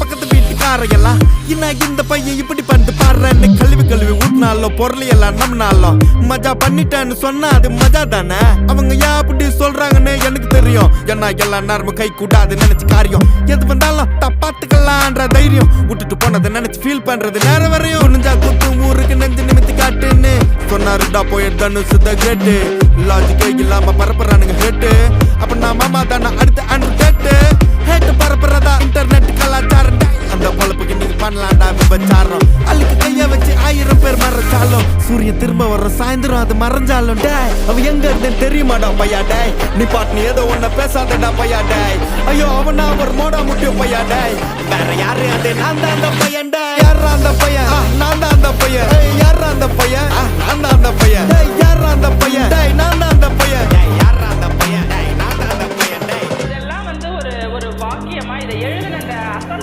பக்கத்து வீட்டுக்காரையெல்லாம் என்ன இந்த பையன் இப்படி பண்ணிட்டு பாடுறேன்னு கழுவி ஊட்டினாலும் பொருள் எல்லாம் நம்மனாலும் மஜா பண்ணிட்டேன்னு சொன்னா அது மஜா தானே. அவங்க ஏன் அப்படி சொல்றாங்கன்னு எனக்கு தெரியும். ஏன்னா எல்லா நேரமும் கை கூடாது நினைச்சு காரியம் எது வந்தாலும் பாத்துக்கலான்ற தைரியம் விட்டுட்டு போனதை நினைச்சு ஃபீல் பண்றது நேரம் வரையும். நெஞ்சா குத்தும் ஊருக்கு நெஞ்சு நிமித்தி காட்டுன்னு சொன்னாருடா போய் தனுசு த கேட்டு லாஜிக்கே இல்லாம பரப்புறானுங்க ஹேட்டு. அப்ப நான் மாமா தானே அடுத்த அன்று கேட்டு ஹேட்டு பரப்புறதா இன்டர்நெட் கலாச்சாரம். அந்த பொழப்புக்கு நீங்க பண்ணலாம்டா விபச்சாரம். அள்ளிக்கு கைய வச்சு 1000 பேர் மறைச்சாலும் சூரியன் திரும்ப வர சாயந்தரம் அது மறைஞ்சாலும் டே அவ எங்க இருந்தேன்னு தெரியுமாடா பையா டே. நீ பாட்டு நீ ஏதோ ஒன்ன பேசாதடா பையா டே. ஐயோ அவனா ஒரு மோடா முட்டியும் பையா டே. வேற யாரு அது நான் தான் அந்த பையன் டே. யாரா அந்த பையன் நான் தான் அந்த பையன். யாரா அந்த பையன்